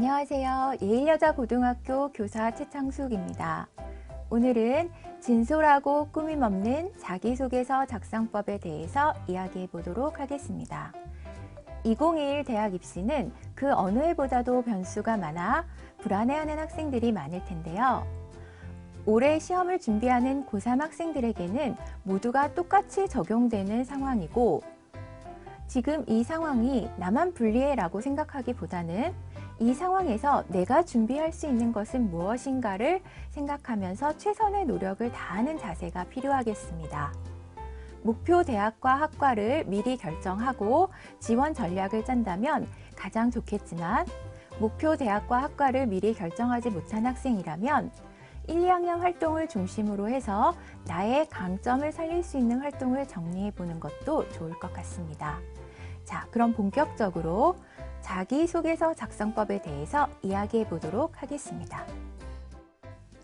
안녕하세요. 예일여자고등학교 교사 최창숙입니다. 오늘은 진솔하고 꾸밈 없는 자기소개서 작성법에 대해서 이야기해 보도록 하겠습니다. 2021 대학 입시는 그 어느 해보다도 변수가 많아 불안해하는 학생들이 많을 텐데요. 올해 시험을 준비하는 고3 학생들에게는 모두가 똑같이 적용되는 상황이고, 지금 이 상황이 나만 불리해 라고 생각하기보다는 이 상황에서 내가 준비할 수 있는 것은 무엇인가를 생각하면서 최선의 노력을 다하는 자세가 필요하겠습니다. 목표 대학과 학과를 미리 결정하고 지원 전략을 짠다면 가장 좋겠지만, 목표 대학과 학과를 미리 결정하지 못한 학생이라면 1, 2학년 활동을 중심으로 해서 나의 강점을 살릴 수 있는 활동을 정리해 보는 것도 좋을 것 같습니다. 자, 그럼 본격적으로 자기소개서 작성법에 대해서 이야기해 보도록 하겠습니다.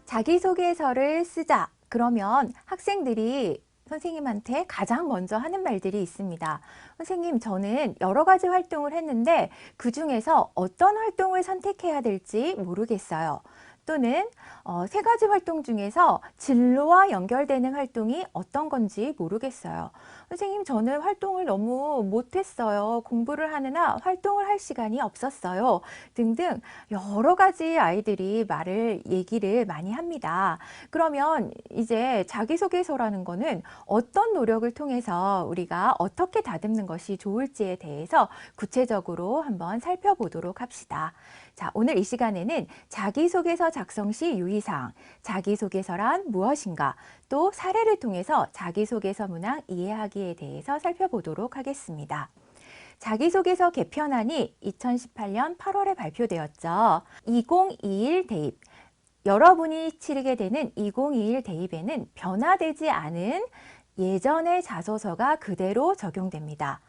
자기소개서를 쓰자. 그러면 학생들이 선생님한테 가장 먼저 하는 말들이 있습니다. 선생님, 저는 여러 가지 활동을 했는데 그 중에서 어떤 활동을 선택해야 될지 모르겠어요. 또는 세 가지 활동 중에서 진로와 연결되는 활동이 어떤 건지 모르겠어요. 선생님, 저는 활동을 너무 못했어요. 공부를 하느라 활동을 할 시간이 없었어요. 등등 여러 가지 아이들이 얘기를 많이 합니다. 그러면 이제 자기소개서라는 거는 어떤 노력을 통해서 우리가 어떻게 다듬는 것이 좋을지에 대해서 구체적으로 한번 살펴보도록 합시다. 자, 오늘 이 시간에는 자기소개서 작성 시 유의사항, 자기소개서란 무엇인가, 또 사례를 통해서 자기소개서 문항 이해하기에 대해서 살펴보도록 하겠습니다. 자기소개서 개편안이 2018년 8월에 발표되었죠. 2021 대입, 여러분이 치르게 되는 2021 대입에는 변화되지 않은 예전의 자소서가 그대로 적용됩니다.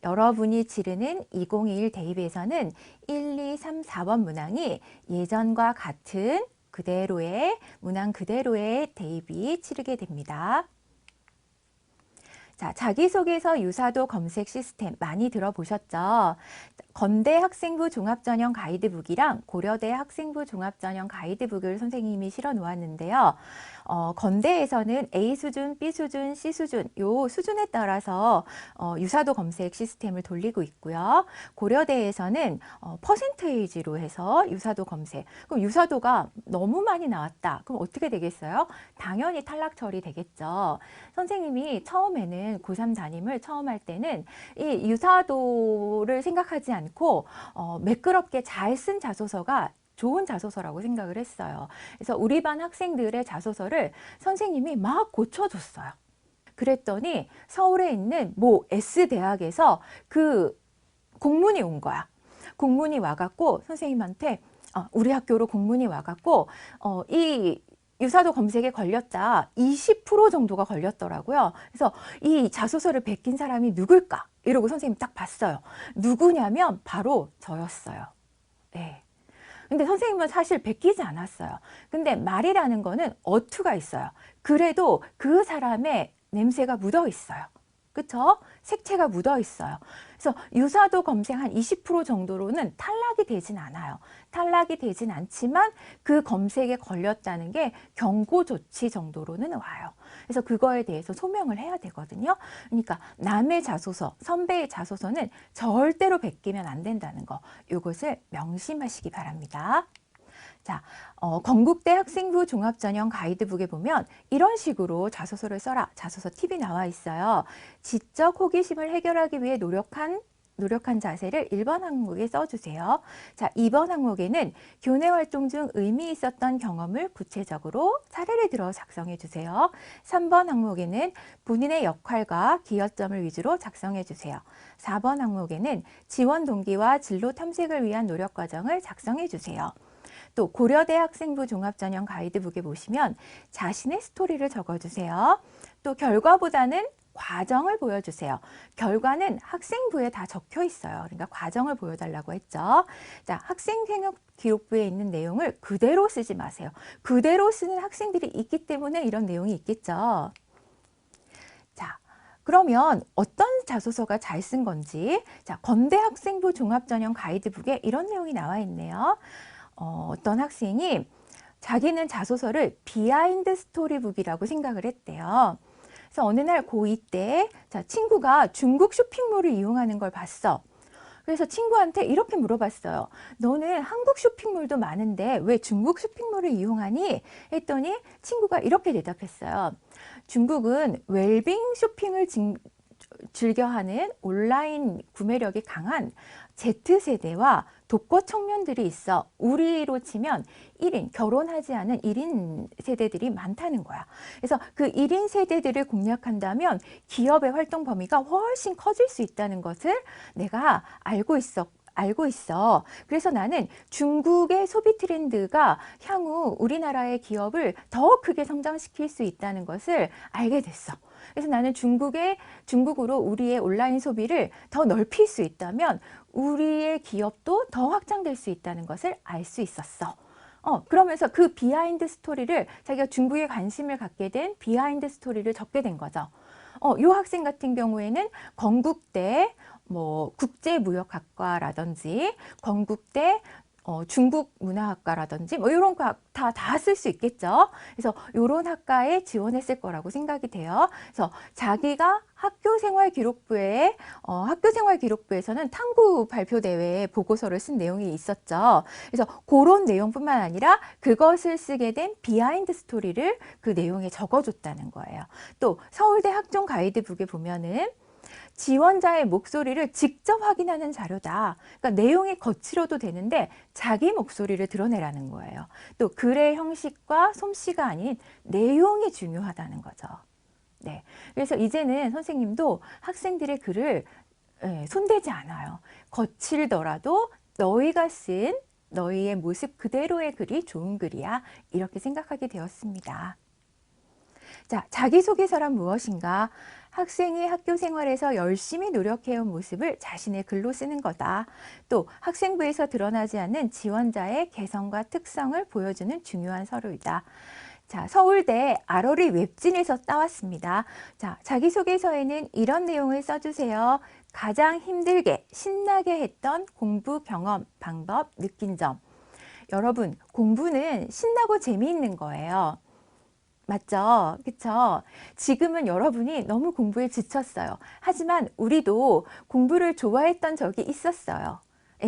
여러분이 치르는 2021 대입에서는 1, 2, 3, 4번 문항이 예전과 같은 그대로의 문항 그대로의 대입이 치르게 됩니다. 자, 자기소개서 유사도 검색 시스템 많이 들어보셨죠? 건대 학생부 종합전형 가이드북이랑 고려대 학생부 종합전형 가이드북을 선생님이 실어 놓았는데요. 건대에서는 A수준, B수준, C수준 요 수준에 따라서 유사도 검색 시스템을 돌리고 있고요. 고려대에서는 퍼센테이지로 해서 유사도 검색. 그럼 유사도가 너무 많이 나왔다. 그럼 어떻게 되겠어요? 당연히 탈락 처리 되겠죠. 선생님이 처음에는 고3 담임을 처음 할 때는 이 유사도를 생각하지 않고 매끄럽게 잘 쓴 자소서가 좋은 자소서라고 생각을 했어요. 그래서 우리 반 학생들의 자소서를 선생님이 막 고쳐줬어요. 그랬더니 서울에 있는 모 S대학에서 그 공문이 온 거야. 공문이 와갖고 선생님한테 우리 학교로 공문이 와갖고 이 유사도 검색에 걸렸다. 20% 정도가 걸렸더라고요. 그래서 이 자소서를 베낀 사람이 누굴까? 이러고 선생님이 딱 봤어요. 누구냐면 바로 저였어요. 네. 근데 선생님은 사실 베끼지 않았어요. 근데 말이라는 거는 어투가 있어요. 그래도 그 사람의 냄새가 묻어 있어요. 그쵸? 색채가 묻어 있어요. 그래서 유사도 검색 한 20% 정도로는 탈락이 되진 않아요. 탈락이 되진 않지만 그 검색에 걸렸다는 게 경고 조치 정도로는 와요. 그래서 그거에 대해서 소명을 해야 되거든요. 그러니까 남의 자소서, 선배의 자소서는 절대로 베끼면 안 된다는 거, 이것을 명심하시기 바랍니다. 자, 건국대 학생부 종합전형 가이드북에 보면 이런 식으로 자소서를 써라. 자소서 팁이 나와 있어요. 지적 호기심을 해결하기 위해 노력한 자세를 1번 항목에 써주세요. 자, 2번 항목에는 교내 활동 중 의미 있었던 경험을 구체적으로 사례를 들어 작성해 주세요. 3번 항목에는 본인의 역할과 기여점을 위주로 작성해 주세요. 4번 항목에는 지원 동기와 진로 탐색을 위한 노력 과정을 작성해 주세요. 또 고려대 학생부 종합전형 가이드북에 보시면 자신의 스토리를 적어주세요. 또 결과보다는 과정을 보여주세요. 결과는 학생부에 다 적혀 있어요. 그러니까 과정을 보여달라고 했죠. 자, 학생생활 기록부에 있는 내용을 그대로 쓰지 마세요. 그대로 쓰는 학생들이 있기 때문에 이런 내용이 있겠죠. 자, 그러면 어떤 자소서가 잘 쓴 건지, 자, 건대 학생부 종합전형 가이드북에 이런 내용이 나와 있네요. 어떤 학생이 자기는 자소서를 비하인드 스토리북이라고 생각을 했대요. 그래서 어느 날 고2 때, 자, 친구가 중국 쇼핑몰을 이용하는 걸 봤어. 그래서 친구한테 이렇게 물어봤어요. 너는 한국 쇼핑몰도 많은데 왜 중국 쇼핑몰을 이용하니? 했더니 친구가 이렇게 대답했어요. 중국은 웰빙 쇼핑을 즐겨하는 온라인 구매력이 강한 Z세대와 독거 청년들이 있어. 우리로 치면 1인, 결혼하지 않은 1인 세대들이 많다는 거야. 그래서 그 1인 세대들을 공략한다면 기업의 활동 범위가 훨씬 커질 수 있다는 것을 내가 알고 있어. 그래서 나는 중국의 소비 트렌드가 향후 우리나라의 기업을 더 크게 성장시킬 수 있다는 것을 알게 됐어. 그래서 나는 중국으로 우리의 온라인 소비를 더 넓힐 수 있다면 우리의 기업도 더 확장될 수 있다는 것을 알 수 있었어. 그러면서 그 비하인드 스토리를 자기가 중국에 관심을 갖게 된 비하인드 스토리를 적게 된 거죠. 이 학생 같은 경우에는 건국대 국제무역학과라든지 건국대 중국문화학과라든지 이런 거 다 쓸 수 있겠죠. 그래서 이런 학과에 지원했을 거라고 생각이 돼요. 그래서 자기가 학교생활기록부에서는 탐구 발표 대회에 보고서를 쓴 내용이 있었죠. 그래서 그런 내용뿐만 아니라 그것을 쓰게 된 비하인드 스토리를 그 내용에 적어줬다는 거예요. 또 서울대 학종 가이드북에 보면은 지원자의 목소리를 직접 확인하는 자료다. 그러니까 내용이 거칠어도 되는데 자기 목소리를 드러내라는 거예요. 또 글의 형식과 솜씨가 아닌 내용이 중요하다는 거죠. 네. 그래서 이제는 선생님도 학생들의 글을 손대지 않아요. 거칠더라도 너희가 쓴 너희의 모습 그대로의 글이 좋은 글이야. 이렇게 생각하게 되었습니다. 자, 자기소개서란 무엇인가? 학생이 학교 생활에서 열심히 노력해온 모습을 자신의 글로 쓰는 거다. 또 학생부에서 드러나지 않는 지원자의 개성과 특성을 보여주는 중요한 서류이다. 자, 서울대 아러리 웹진에서 따왔습니다. 자, 자기소개서에는 이런 내용을 써주세요. 가장 힘들게 신나게 했던 공부 경험, 방법, 느낀 점. 여러분, 공부는 신나고 재미있는 거예요. 맞죠? 그쵸? 지금은 여러분이 너무 공부에 지쳤어요. 하지만 우리도 공부를 좋아했던 적이 있었어요.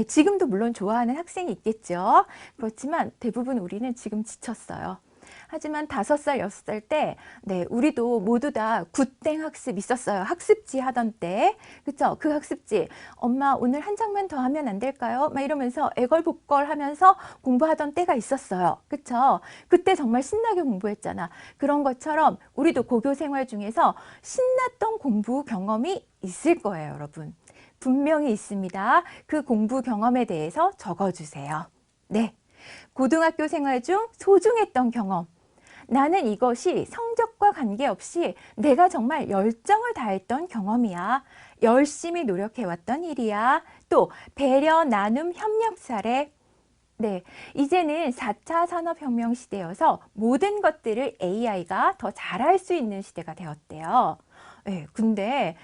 지금도 물론 좋아하는 학생이 있겠죠. 그렇지만 대부분 우리는 지금 지쳤어요. 하지만 5살, 6살 때, 우리도 모두 다 굿땡 학습 있었어요. 학습지 하던 때. 그쵸? 그 학습지. 엄마, 오늘 한 장만 더 하면 안 될까요? 막 이러면서 애걸복걸 하면서 공부하던 때가 있었어요. 그쵸? 그때 정말 신나게 공부했잖아. 그런 것처럼 우리도 고교 생활 중에서 신났던 공부 경험이 있을 거예요, 여러분. 분명히 있습니다. 그 공부 경험에 대해서 적어주세요. 네. 고등학교 생활 중 소중했던 경험. 나는 이것이 성적과 관계없이 내가 정말 열정을 다했던 경험이야. 열심히 노력해왔던 일이야. 또 배려, 나눔, 협력 사례. 네, 이제는 4차 산업혁명 시대여서 모든 것들을 AI가 더 잘할 수 있는 시대가 되었대요. 네, 근데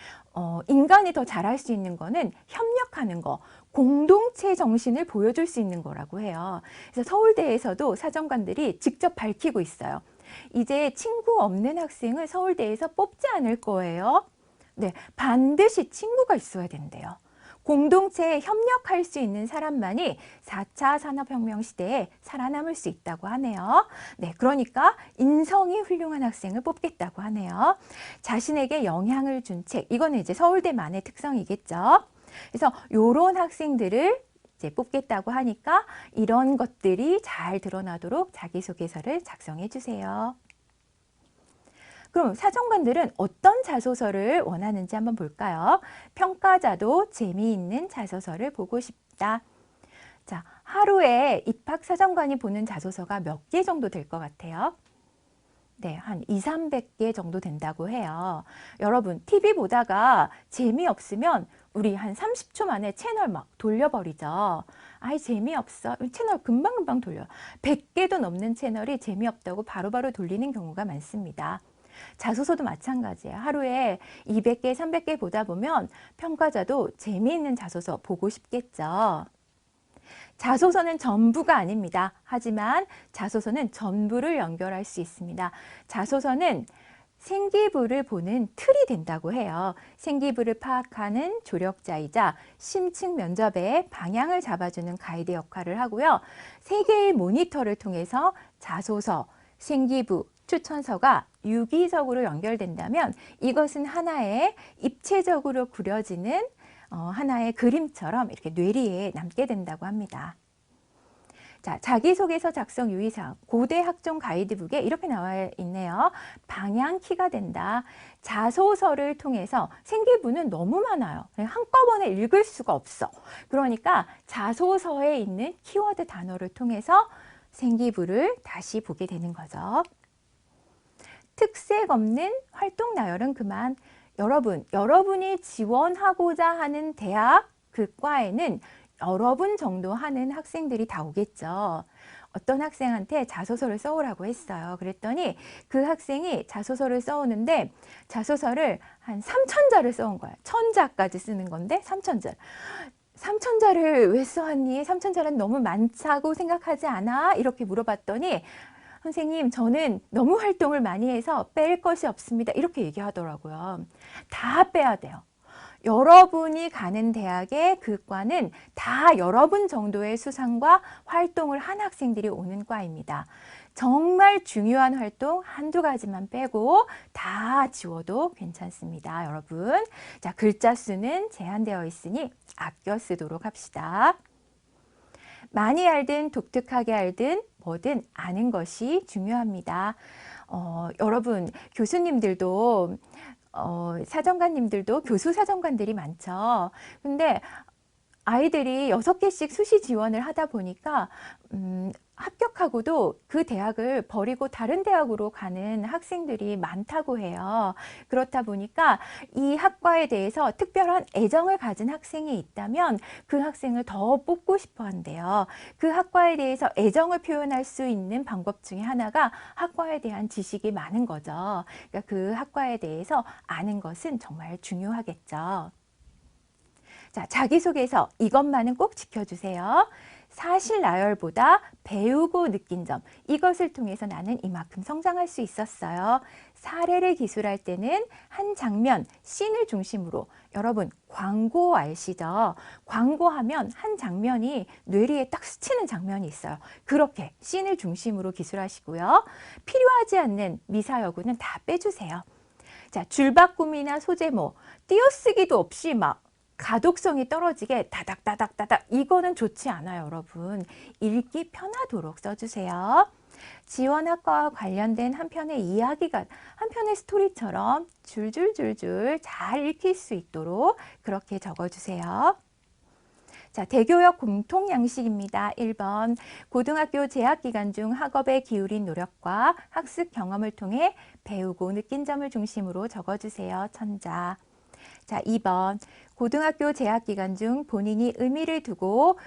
인간이 더 잘할 수 있는 거는 협력하는 거, 공동체 정신을 보여줄 수 있는 거라고 해요. 그래서 서울대에서도 사정관들이 직접 밝히고 있어요. 이제 친구 없는 학생을 서울대에서 뽑지 않을 거예요. 네, 반드시 친구가 있어야 된대요. 공동체에 협력할 수 있는 사람만이 4차 산업혁명 시대에 살아남을 수 있다고 하네요. 네, 그러니까 인성이 훌륭한 학생을 뽑겠다고 하네요. 자신에게 영향을 준 책, 이거는 이제 서울대만의 특성이겠죠. 그래서 이런 학생들을 이제 뽑겠다고 하니까 이런 것들이 잘 드러나도록 자기소개서를 작성해 주세요. 그럼 사정관들은 어떤 자소서를 원하는지 한번 볼까요? 평가자도 재미있는 자소서를 보고 싶다. 자, 하루에 입학사정관이 보는 자소서가 몇 개 정도 될 것 같아요? 네, 한 200~300개 정도 된다고 해요. 여러분, TV 보다가 재미없으면 우리 한 30초 만에 채널 막 돌려버리죠. 아이, 재미없어. 채널 금방금방 돌려. 100개도 넘는 채널이 재미없다고 바로바로 돌리는 경우가 많습니다. 자소서도 마찬가지예요. 하루에 200개, 300개 보다 보면 평가자도 재미있는 자소서 보고 싶겠죠. 자소서는 전부가 아닙니다. 하지만 자소서는 전부를 연결할 수 있습니다. 자소서는 생기부를 보는 틀이 된다고 해요. 생기부를 파악하는 조력자이자 심층 면접의 방향을 잡아주는 가이드 역할을 하고요. 3개의 모니터를 통해서 자소서, 생기부, 추천서가 유기적으로 연결된다면 이것은 하나의 입체적으로 그려지는 하나의 그림처럼 이렇게 뇌리에 남게 된다고 합니다. 자, 자기소개서 작성 유의사항, 고대 학종 가이드북에 이렇게 나와 있네요. 방향키가 된다. 자소서를 통해서 생기부는 너무 많아요. 한꺼번에 읽을 수가 없어. 그러니까 자소서에 있는 키워드 단어를 통해서 생기부를 다시 보게 되는 거죠. 특색 없는 활동 나열은 그만. 여러분이 지원하고자 하는 대학, 그 과에는 여러분 정도 하는 학생들이 다 오겠죠. 어떤 학생한테 자소서를 써오라고 했어요. 그랬더니 그 학생이 자소서를 써오는데 자소서를 한 3,000자를 써온 거예요. 1,000자까지 쓰는 건데 3,000자. 3,000자를 왜 써왔니? 3,000자는 너무 많다고 생각하지 않아? 이렇게 물어봤더니 선생님, 저는 너무 활동을 많이 해서 뺄 것이 없습니다. 이렇게 얘기하더라고요. 다 빼야 돼요. 여러분이 가는 대학의 그 과는 다 여러분 정도의 수상과 활동을 한 학생들이 오는 과입니다. 정말 중요한 활동 한두 가지만 빼고 다 지워도 괜찮습니다, 여러분. 자, 글자 수는 제한되어 있으니 아껴 쓰도록 합시다. 많이 알든 독특하게 알든 뭐든 아는 것이 중요합니다. 여러분, 교수님들도 사정관님들도 교수 사정관들이 많죠. 근데 아이들이 6개씩 수시 지원을 하다 보니까 합격하고도 그 대학을 버리고 다른 대학으로 가는 학생들이 많다고 해요. 그렇다 보니까 이 학과에 대해서 특별한 애정을 가진 학생이 있다면 그 학생을 더 뽑고 싶어 한대요. 그 학과에 대해서 애정을 표현할 수 있는 방법 중에 하나가 학과에 대한 지식이 많은 거죠. 그러니까 그 학과에 대해서 아는 것은 정말 중요하겠죠. 자, 자기소개서 이것만은 꼭 지켜주세요. 사실 나열보다 배우고 느낀 점, 이것을 통해서 나는 이만큼 성장할 수 있었어요. 사례를 기술할 때는 한 장면, 씬을 중심으로, 여러분 광고 아시죠? 광고하면 한 장면이 뇌리에 딱 스치는 장면이 있어요. 그렇게 씬을 중심으로 기술하시고요. 필요하지 않는 미사여구는 다 빼주세요. 자, 줄바꿈이나 소제모, 띄어쓰기도 없이 막 가독성이 떨어지게 다닥다닥다닥, 이거는 좋지 않아요, 여러분. 읽기 편하도록 써주세요. 지원학과와 관련된 한 편의 이야기가, 한 편의 스토리처럼 줄줄줄줄 잘 읽힐 수 있도록 그렇게 적어주세요. 자, 대교역 공통 양식입니다. 1번, 고등학교 재학 기간 중 학업에 기울인 노력과 학습 경험을 통해 배우고 느낀 점을 중심으로 적어주세요. 천자. 자, 2번, 고등학교 재학 기간 중 본인이 의미를 두고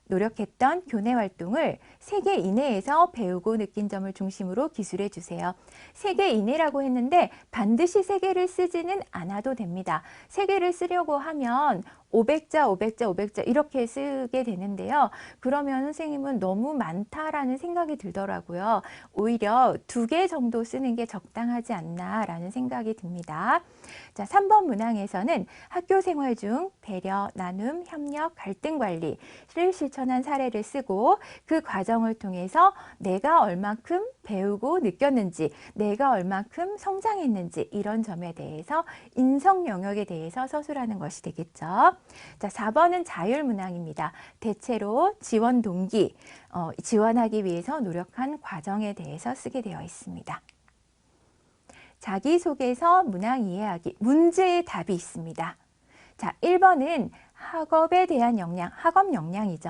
노력했던 교내 활동을 3개 이내에서 배우고 느낀 점을 중심으로 기술해 주세요. 3개 이내라고 했는데 반드시 3개를 쓰지는 않아도 됩니다. 3개를 쓰려고 하면 500자, 500자, 500자 이렇게 쓰게 되는데요. 그러면 선생님은 너무 많다라는 생각이 들더라고요. 오히려 2개 정도 쓰는 게 적당하지 않나라는 생각이 듭니다. 자, 3번 문항에서는 학교 생활 중 배려, 나눔, 협력, 갈등 관리를 실천한 사례를 쓰고 그 과정을 통해서 내가 얼만큼 배우고 느꼈는지, 내가 얼만큼 성장했는지 이런 점에 대해서 인성 영역에 대해서 서술하는 것이 되겠죠. 자, 4번은 자율문항입니다. 대체로 지원 동기, 지원하기 위해서 노력한 과정에 대해서 쓰게 되어 있습니다. 자기소개서 문항 이해하기, 문제의 답이 있습니다. 자, 1번은 학업에 대한 역량, 학업 역량이죠.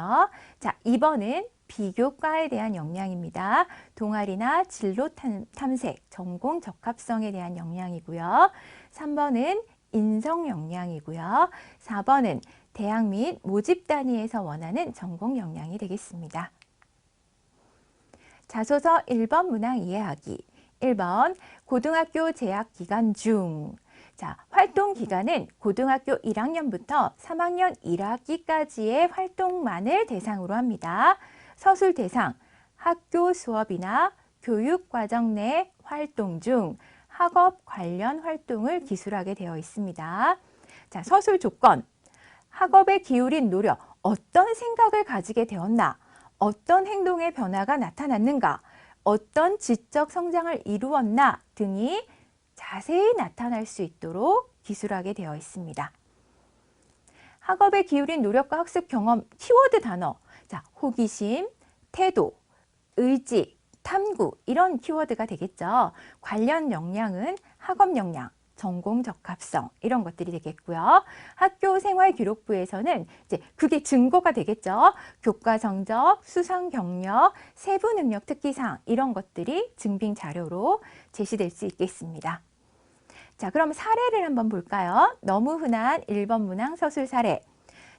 자, 2번은 비교과에 대한 역량입니다. 동아리나 진로 탐색, 전공 적합성에 대한 역량이고요. 3번은 인성 역량이고요. 4번은 대학 및 모집 단위에서 원하는 전공 역량이 되겠습니다. 자소서 1번 문항 이해하기. 1번 고등학교 재학 기간 중. 자, 활동 기간은 고등학교 1학년부터 3학년 1학기까지의 활동만을 대상으로 합니다. 서술 대상, 학교 수업이나 교육과정 내 활동 중 학업 관련 활동을 기술하게 되어 있습니다. 자, 서술 조건, 학업에 기울인 노력, 어떤 생각을 가지게 되었나, 어떤 행동의 변화가 나타났는가, 어떤 지적 성장을 이루었나 등이 자세히 나타날 수 있도록 기술하게 되어 있습니다. 학업에 기울인 노력과 학습 경험 키워드 단어, 자, 호기심, 태도, 의지, 탐구 이런 키워드가 되겠죠. 관련 역량은 학업 역량, 전공 적합성 이런 것들이 되겠고요. 학교 생활 기록부에서는 이제 그게 증거가 되겠죠. 교과 성적, 수상 경력, 세부 능력 특기사항 이런 것들이 증빙 자료로 제시될 수 있겠습니다. 자, 그럼 사례를 한번 볼까요? 너무 흔한 1번 문항 서술 사례.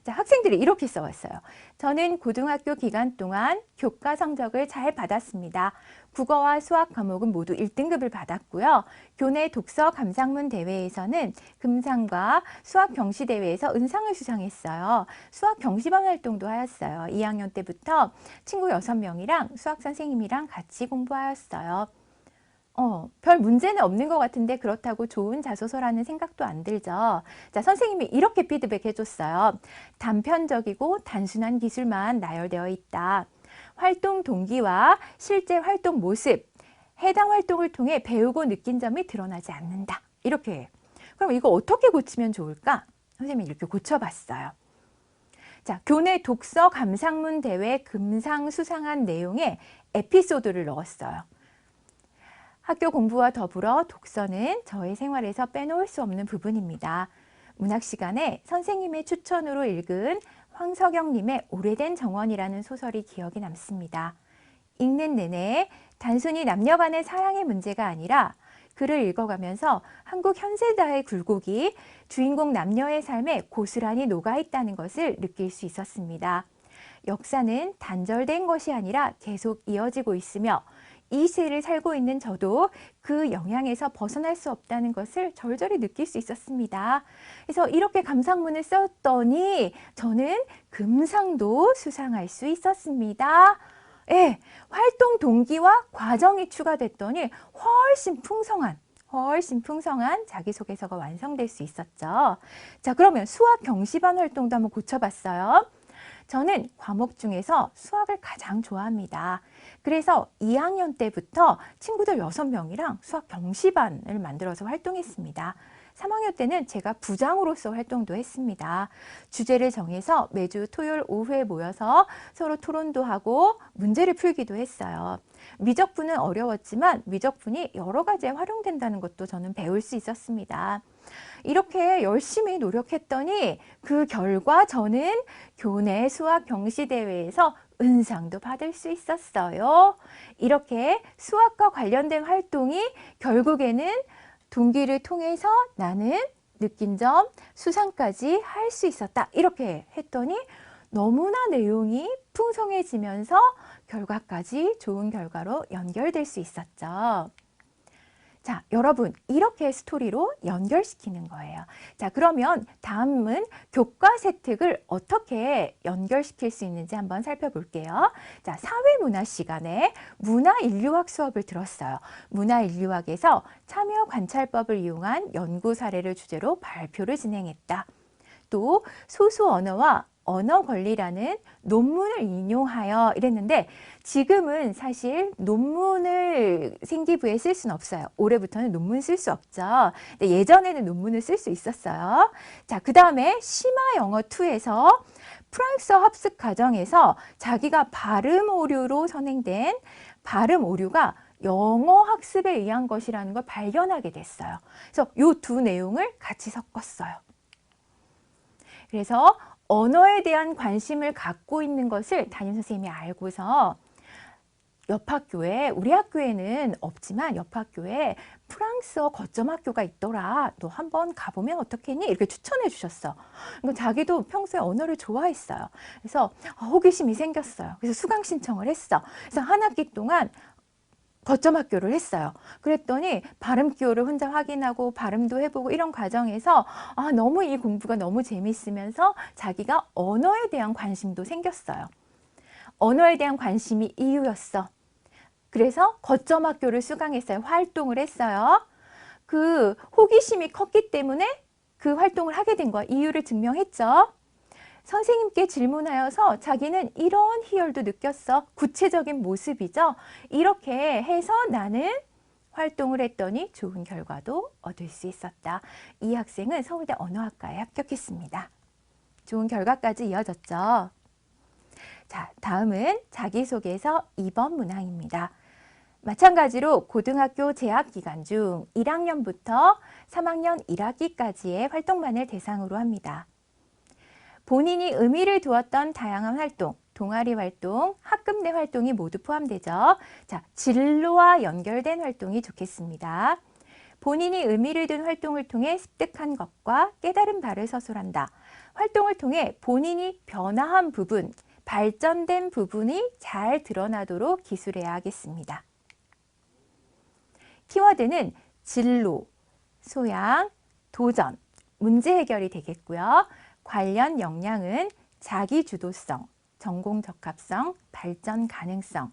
자, 학생들이 이렇게 써왔어요. 저는 고등학교 기간 동안 교과 성적을 잘 받았습니다. 국어와 수학 과목은 모두 1등급을 받았고요. 교내 독서 감상문 대회에서는 금상과 수학 경시 대회에서 은상을 수상했어요. 수학 경시반 활동도 하였어요. 2학년 때부터 친구 6명이랑 수학 선생님이랑 같이 공부하였어요. 별 문제는 없는 것 같은데 그렇다고 좋은 자소서라는 생각도 안 들죠. 자, 선생님이 이렇게 피드백 해줬어요. 단편적이고 단순한 기술만 나열되어 있다. 활동 동기와 실제 활동 모습, 해당 활동을 통해 배우고 느낀 점이 드러나지 않는다. 이렇게 해요. 그럼 이거 어떻게 고치면 좋을까? 선생님이 이렇게 고쳐봤어요. 자, 교내 독서 감상문 대회 금상 수상한 내용에 에피소드를 넣었어요. 학교 공부와 더불어 독서는 저의 생활에서 빼놓을 수 없는 부분입니다. 문학 시간에 선생님의 추천으로 읽은 황석영님의 오래된 정원이라는 소설이 기억에 남습니다. 읽는 내내 단순히 남녀 간의 사랑의 문제가 아니라 글을 읽어가면서 한국 현세사의 굴곡이 주인공 남녀의 삶에 고스란히 녹아있다는 것을 느낄 수 있었습니다. 역사는 단절된 것이 아니라 계속 이어지고 있으며 이 시대를 살고 있는 저도 그 영향에서 벗어날 수 없다는 것을 절절히 느낄 수 있었습니다. 그래서 이렇게 감상문을 썼더니 저는 금상도 수상할 수 있었습니다. 예, 활동 동기와 과정이 추가됐더니 훨씬 풍성한 자기소개서가 완성될 수 있었죠. 자, 그러면 수학 경시반 활동도 한번 고쳐봤어요. 저는 과목 중에서 수학을 가장 좋아합니다. 그래서 2학년 때부터 친구들 6명이랑 수학 경시반을 만들어서 활동했습니다. 3학년 때는 제가 부장으로서 활동도 했습니다. 주제를 정해서 매주 토요일 오후에 모여서 서로 토론도 하고 문제를 풀기도 했어요. 미적분은 어려웠지만 미적분이 여러 가지에 활용된다는 것도 저는 배울 수 있었습니다. 이렇게 열심히 노력했더니 그 결과 저는 교내 수학 경시대회에서 은상도 받을 수 있었어요. 이렇게 수학과 관련된 활동이 결국에는 동기를 통해서 나는 느낀 점 수상까지 할 수 있었다. 이렇게 했더니 너무나 내용이 풍성해지면서 결과까지 좋은 결과로 연결될 수 있었죠. 자, 여러분 이렇게 스토리로 연결시키는 거예요. 자, 그러면 다음은 교과 세특을 어떻게 연결시킬 수 있는지 한번 살펴볼게요. 자, 사회문화 시간에 문화인류학 수업을 들었어요. 문화인류학에서 참여 관찰법을 이용한 연구 사례를 주제로 발표를 진행했다. 또 소수 언어와 언어 권리라는 논문을 인용하여 이랬는데 지금은 사실 논문을 생기부에 쓸 수는 없어요. 올해부터는 논문 쓸 수 없죠. 근데 예전에는 논문을 쓸 수 있었어요. 자, 그 다음에 심화 영어 2에서 프랑스어 합숙 과정에서 자기가 발음 오류로 선행된 발음 오류가 영어 학습에 의한 것이라는 걸 발견하게 됐어요. 그래서 이 두 내용을 같이 섞었어요. 그래서 언어에 대한 관심을 갖고 있는 것을 담임선생님이 알고서 옆 학교에, 우리 학교에는 없지만 옆 학교에 프랑스어 거점 학교가 있더라. 너 한번 가보면 어떻겠니? 이렇게 추천해 주셨어. 자기도 평소에 언어를 좋아했어요. 그래서 호기심이 생겼어요. 그래서 수강 신청을 했어. 그래서 한 학기 동안 거점 학교를 했어요. 그랬더니 발음 기호를 혼자 확인하고 발음도 해보고 이런 과정에서 너무 이 공부가 너무 재밌으면서 자기가 언어에 대한 관심도 생겼어요. 언어에 대한 관심이 이유였어. 그래서 거점 학교를 수강했어요. 활동을 했어요. 그 호기심이 컸기 때문에 그 활동을 하게 된 거야. 이유를 증명했죠. 선생님께 질문하여서 자기는 이런 희열도 느꼈어. 구체적인 모습이죠. 이렇게 해서 나는 활동을 했더니 좋은 결과도 얻을 수 있었다. 이 학생은 서울대 언어학과에 합격했습니다. 좋은 결과까지 이어졌죠. 자, 다음은 자기소개서 2번 문항입니다. 마찬가지로 고등학교 재학 기간 중 1학년부터 3학년 1학기까지의 활동만을 대상으로 합니다. 본인이 의미를 두었던 다양한 활동, 동아리 활동, 학급 내 활동이 모두 포함되죠. 자, 진로와 연결된 활동이 좋겠습니다. 본인이 의미를 둔 활동을 통해 습득한 것과 깨달은 바를 서술한다. 활동을 통해 본인이 변화한 부분, 발전된 부분이 잘 드러나도록 기술해야 하겠습니다. 키워드는 진로, 소양, 도전, 문제 해결이 되겠고요. 관련 역량은 자기주도성, 전공적합성, 발전 가능성.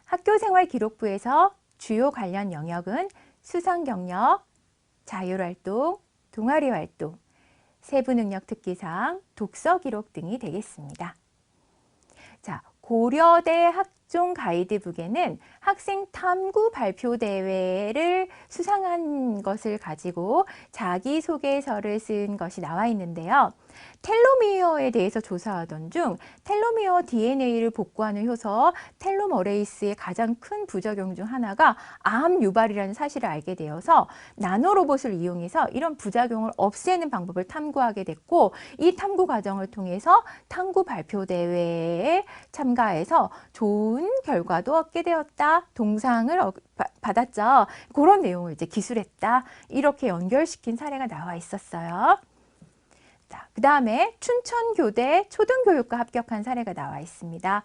학교생활 기록부에서 주요 관련 영역은 수상 경력, 자율활동, 동아리 활동, 세부능력 특기사항, 독서 기록 등이 되겠습니다. 자, 고려대 학종 가이드북에는 학생 탐구 발표 대회를 수상한 것을 가지고 자기소개서를 쓴 것이 나와 있는데요. 텔로미어에 대해서 조사하던 중 텔로미어 DNA를 복구하는 효소 텔로머레이스의 가장 큰 부작용 중 하나가 암 유발이라는 사실을 알게 되어서 나노로봇을 이용해서 이런 부작용을 없애는 방법을 탐구하게 됐고, 이 탐구 과정을 통해서 탐구 발표 대회에 참가해서 좋은 결과도 얻게 되었다. 동상을 받았죠. 그런 내용을 이제 기술했다. 이렇게 연결시킨 사례가 나와 있었어요. 자, 그 다음에 춘천교대 초등교육과 합격한 사례가 나와 있습니다.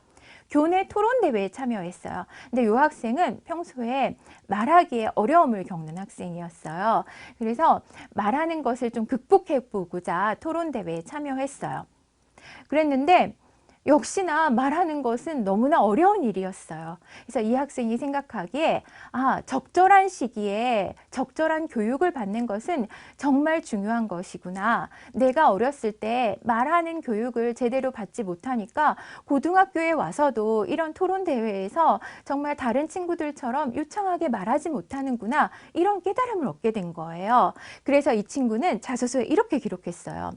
교내 토론대회에 참여했어요. 근데 이 학생은 평소에 말하기에 어려움을 겪는 학생이었어요. 그래서 말하는 것을 좀 극복해 보고자 토론대회에 참여했어요. 그랬는데 역시나 말하는 것은 너무나 어려운 일이었어요. 그래서 이 학생이 생각하기에 적절한 시기에 적절한 교육을 받는 것은 정말 중요한 것이구나. 내가 어렸을 때 말하는 교육을 제대로 받지 못하니까 고등학교에 와서도 이런 토론 대회에서 정말 다른 친구들처럼 유창하게 말하지 못하는구나. 이런 깨달음을 얻게 된 거예요. 그래서 이 친구는 자소서에 이렇게 기록했어요.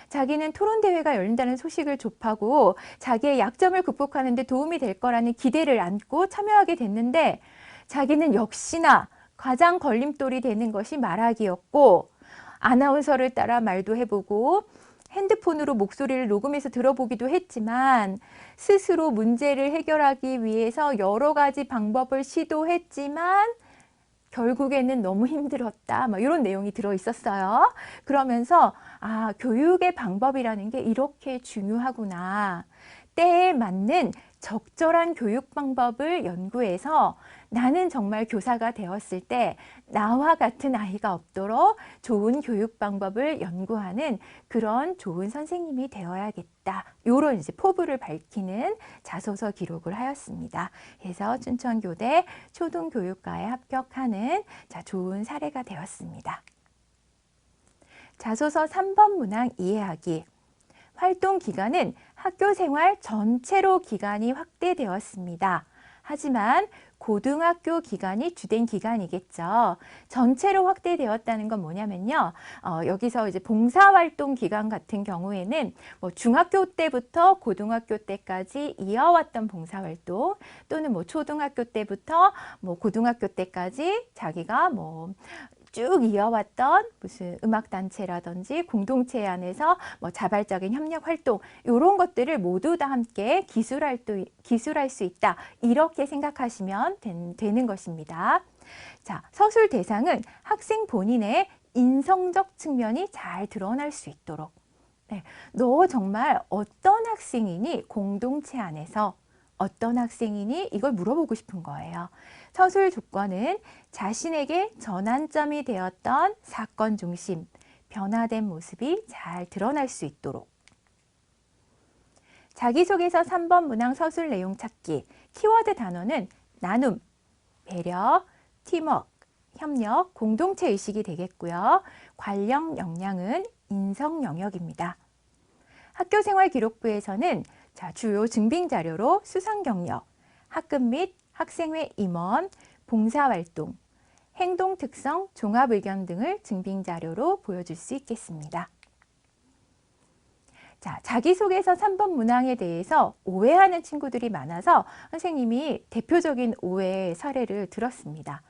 자기는 토론대회가 열린다는 소식을 접하고 자기의 약점을 극복하는 데 도움이 될 거라는 기대를 안고 참여하게 됐는데, 자기는 역시나 가장 걸림돌이 되는 것이 말하기였고, 아나운서를 따라 말도 해보고 핸드폰으로 목소리를 녹음해서 들어보기도 했지만, 스스로 문제를 해결하기 위해서 여러 가지 방법을 시도했지만 결국에는 너무 힘들었다. 이런 내용이 들어 있었어요. 그러면서 교육의 방법이라는 게 이렇게 중요하구나. 때에 맞는 적절한 교육 방법을 연구해서 나는 정말 교사가 되었을 때 나와 같은 아이가 없도록 좋은 교육 방법을 연구하는 그런 좋은 선생님이 되어야겠다. 이런 이제 포부를 밝히는 자소서 기록을 하였습니다. 그래서 춘천교대 초등교육과에 합격하는 좋은 사례가 되었습니다. 자소서 3번 문항 이해하기. 활동 기간은 학교 생활 전체로 기간이 확대되었습니다. 하지만 고등학교 기간이 주된 기간이겠죠. 전체로 확대되었다는 건 뭐냐면요. 여기서 이제 봉사활동 기간 같은 경우에는 중학교 때부터 고등학교 때까지 이어왔던 봉사활동, 또는 초등학교 때부터 고등학교 때까지 자기가 쭉 이어왔던 무슨 음악단체라든지 공동체 안에서 자발적인 협력 활동, 이런 것들을 모두 다 함께 기술할 수 있다. 이렇게 생각하시면 되는 것입니다. 자, 서술 대상은 학생 본인의 인성적 측면이 잘 드러날 수 있도록. 네, 너 정말 어떤 학생이니 공동체 안에서 어떤 학생이니? 이걸 물어보고 싶은 거예요. 서술 조건은 자신에게 전환점이 되었던 사건 중심, 변화된 모습이 잘 드러날 수 있도록. 자기소개서 3번 문항 서술 내용 찾기. 키워드 단어는 나눔, 배려, 팀워크, 협력, 공동체 의식이 되겠고요. 관련 역량은 인성 영역입니다. 학교생활 기록부에서는 주요 증빙 자료로 수상 경력, 학급 및 학생회 임원, 봉사활동, 행동 특성, 종합 의견 등을 증빙 자료로 보여줄 수 있겠습니다. 자, 자기소개서 3번 문항에 대해서 오해하는 친구들이 많아서 선생님이 대표적인 오해 사례를 들었습니다.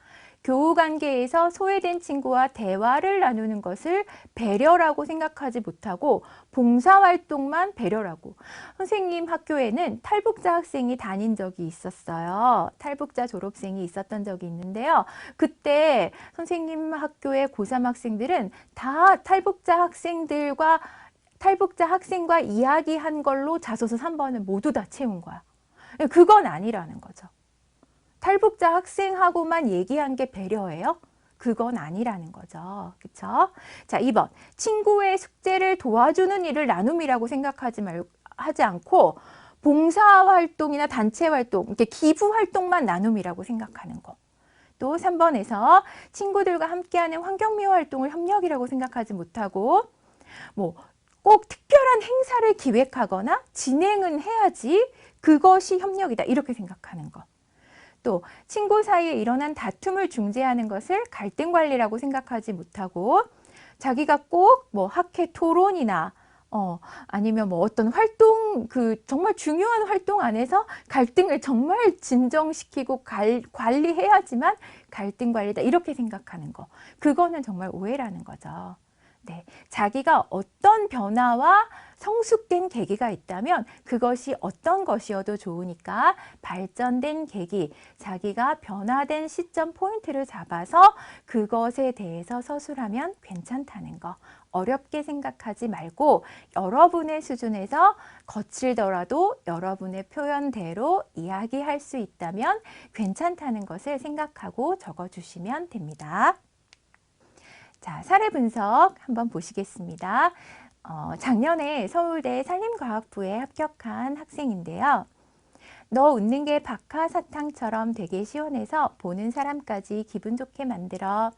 교우 관계에서 소외된 친구와 대화를 나누는 것을 배려라고 생각하지 못하고 봉사활동만 배려라고. 선생님 학교에는 탈북자 학생이 다닌 적이 있었어요. 탈북자 졸업생이 있었던 적이 있는데요. 그때 선생님 학교의 고3 학생들은 다 탈북자 학생과 이야기한 걸로 자소서 3번을 모두 다 채운 거야. 그건 아니라는 거죠. 탈북자 학생하고만 얘기한 게 배려예요? 그건 아니라는 거죠. 그쵸? 자, 2번. 친구의 숙제를 도와주는 일을 나눔이라고 하지 않고 봉사활동이나 단체활동, 이렇게 기부활동만 나눔이라고 생각하는 거. 또 3번에서 친구들과 함께하는 환경미화 활동을 협력이라고 생각하지 못하고 꼭 특별한 행사를 기획하거나 진행은 해야지 그것이 협력이다 이렇게 생각하는 거. 또 친구 사이에 일어난 다툼을 중재하는 것을 갈등 관리라고 생각하지 못하고 자기가 꼭 학회 토론이나 아니면 어떤 활동, 정말 중요한 활동 안에서 갈등을 정말 진정시키고 관리해야지만 갈등 관리다 이렇게 생각하는 거. 그거는 정말 오해라는 거죠. 네, 자기가 어떤 변화와 성숙된 계기가 있다면 그것이 어떤 것이어도 좋으니까 발전된 계기, 자기가 변화된 시점 포인트를 잡아서 그것에 대해서 서술하면 괜찮다는 거. 어렵게 생각하지 말고 여러분의 수준에서 거칠더라도 여러분의 표현대로 이야기할 수 있다면 괜찮다는 것을 생각하고 적어주시면 됩니다. 자, 사례 분석 한번 보시겠습니다. 작년에 서울대 산림과학부에 합격한 학생인데요. 너 웃는 게 박하사탕처럼 되게 시원해서 보는 사람까지 기분 좋게 만들어.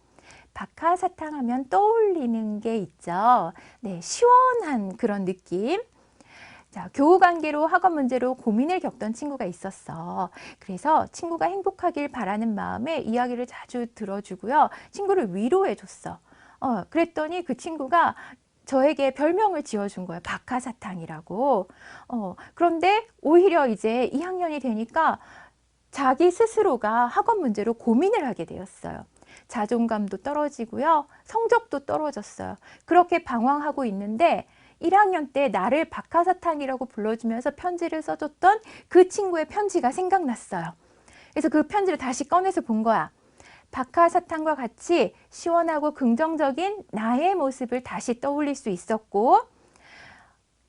박하사탕 하면 떠올리는 게 있죠. 네, 시원한 그런 느낌. 자, 교우 관계로 학업 문제로 고민을 겪던 친구가 있었어. 그래서 친구가 행복하길 바라는 마음에 이야기를 자주 들어주고요. 친구를 위로해 줬어. 그랬더니 그 친구가 저에게 별명을 지어준 거예요. 박하사탕이라고. 그런데 오히려 이제 2학년이 되니까 자기 스스로가 학업 문제로 고민을 하게 되었어요. 자존감도 떨어지고요. 성적도 떨어졌어요. 그렇게 방황하고 있는데 1학년 때 나를 박하사탕이라고 불러주면서 편지를 써줬던 그 친구의 편지가 생각났어요. 그래서 그 편지를 다시 꺼내서 본 거야. 박하사탕과 같이 시원하고 긍정적인 나의 모습을 다시 떠올릴 수 있었고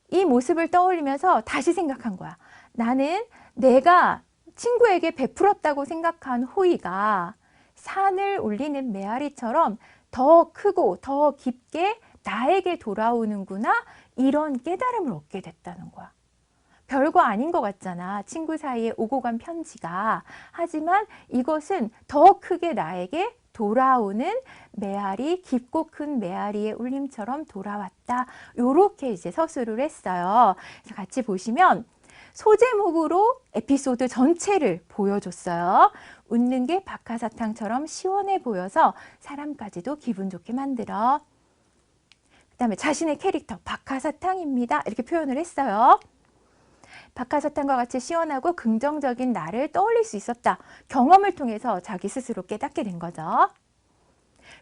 이 모습을 떠올리면서 다시 생각한 거야. 나는 내가 친구에게 베풀었다고 생각한 호의가 산을 올리는 메아리처럼 더 크고 더 깊게 나에게 돌아오는구나 이런 깨달음을 얻게 됐다는 거야. 별거 아닌 것 같잖아. 친구 사이에 오고 간 편지가. 하지만 이것은 더 크게 나에게 돌아오는 메아리, 깊고 큰 메아리의 울림처럼 돌아왔다. 요렇게 이제 서술을 했어요. 그래서 같이 보시면 소제목으로 에피소드 전체를 보여줬어요. 웃는 게 박하사탕처럼 시원해 보여서 사람까지도 기분 좋게 만들어. 그 다음에 자신의 캐릭터, 박하사탕입니다. 이렇게 표현을 했어요. 박하사탕과 같이 시원하고 긍정적인 나를 떠올릴 수 있었다. 경험을 통해서 자기 스스로 깨닫게 된 거죠.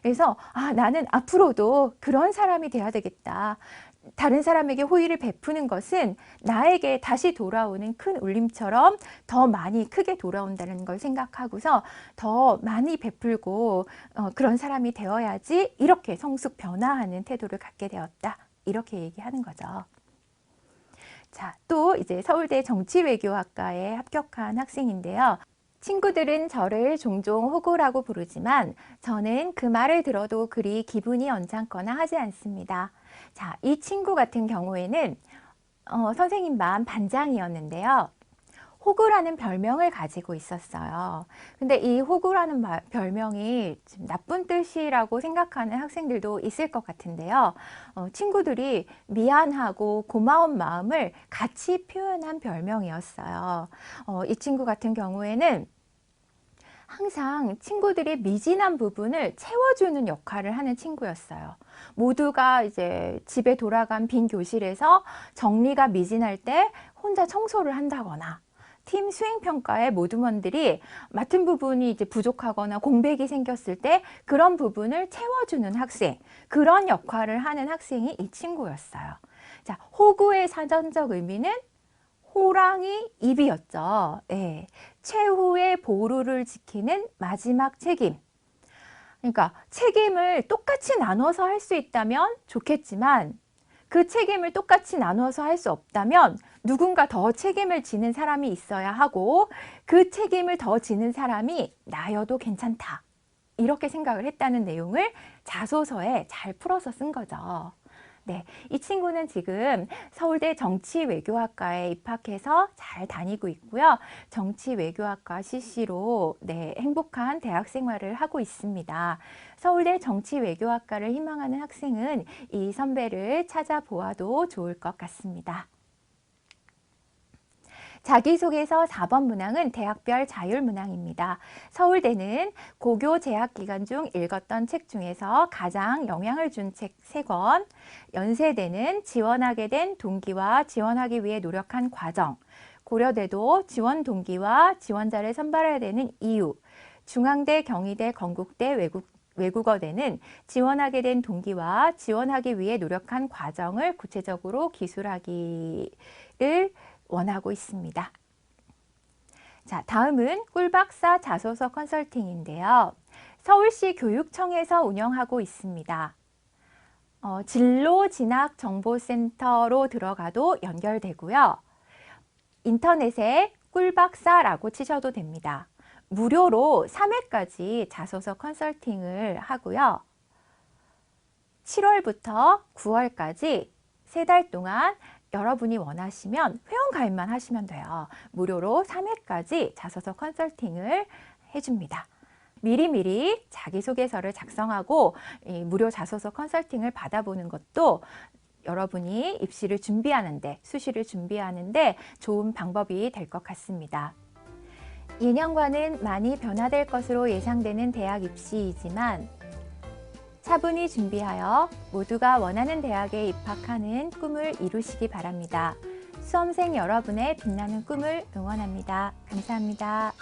그래서 나는 앞으로도 그런 사람이 돼야 되겠다. 다른 사람에게 호의를 베푸는 것은 나에게 다시 돌아오는 큰 울림처럼 더 많이 크게 돌아온다는 걸 생각하고서 더 많이 베풀고 그런 사람이 되어야지 이렇게 성숙 변화하는 태도를 갖게 되었다. 이렇게 얘기하는 거죠. 자, 또 이제 서울대 정치외교학과에 합격한 학생인데요. 친구들은 저를 종종 호구라고 부르지만 저는 그 말을 들어도 그리 기분이 언짢거나 하지 않습니다. 자, 이 친구 같은 경우에는 선생님 반 반장이었는데요. 호구라는 별명을 가지고 있었어요. 근데 이 호구라는 별명이 좀 나쁜 뜻이라고 생각하는 학생들도 있을 것 같은데요. 친구들이 미안하고 고마운 마음을 같이 표현한 별명이었어요. 이 친구 같은 경우에는 항상 친구들의 미진한 부분을 채워주는 역할을 하는 친구였어요. 모두가 이제 집에 돌아간 빈 교실에서 정리가 미진할 때 혼자 청소를 한다거나, 팀 수행평가에 모두원들이 맡은 부분이 이제 부족하거나 공백이 생겼을 때 그런 부분을 채워주는 학생, 그런 역할을 하는 학생이 이 친구였어요. 자, 호구의 사전적 의미는 호랑이 입이었죠. 네. 최후의 보루를 지키는 마지막 책임. 그러니까 책임을 똑같이 나눠서 할 수 있다면 좋겠지만 그 책임을 똑같이 나눠서 할 수 없다면 누군가 더 책임을 지는 사람이 있어야 하고 그 책임을 더 지는 사람이 나여도 괜찮다. 이렇게 생각을 했다는 내용을 자소서에 잘 풀어서 쓴 거죠. 네, 이 친구는 지금 서울대 정치외교학과에 입학해서 잘 다니고 있고요. 정치외교학과 CC로 행복한 대학 생활을 하고 있습니다. 서울대 정치외교학과를 희망하는 학생은 이 선배를 찾아보아도 좋을 것 같습니다. 자기소개서 4번 문항은 대학별 자율문항입니다. 서울대는 고교 재학 기간 중 읽었던 책 중에서 가장 영향을 준 책 3권, 연세대는 지원하게 된 동기와 지원하기 위해 노력한 과정, 고려대도 지원 동기와 지원자를 선발해야 되는 이유, 중앙대, 경희대, 건국대, 외국어대는 지원하게 된 동기와 지원하기 위해 노력한 과정을 구체적으로 기술하기를 원하고 있습니다. 자, 다음은 꿀박사 자소서 컨설팅인데요. 서울시 교육청에서 운영하고 있습니다. 진로진학정보센터로 들어가도 연결되고요. 인터넷에 꿀박사라고 치셔도 됩니다. 무료로 3회까지 자소서 컨설팅을 하고요. 7월부터 9월까지 3달 동안 여러분이 원하시면 회원가입만 하시면 돼요. 무료로 3회까지 자소서 컨설팅을 해줍니다. 미리미리 자기소개서를 작성하고 이 무료 자소서 컨설팅을 받아보는 것도 여러분이 입시를 준비하는데, 수시를 준비하는데 좋은 방법이 될 것 같습니다. 예년과는 많이 변화될 것으로 예상되는 대학 입시이지만 차분히 준비하여 모두가 원하는 대학에 입학하는 꿈을 이루시기 바랍니다. 수험생 여러분의 빛나는 꿈을 응원합니다. 감사합니다.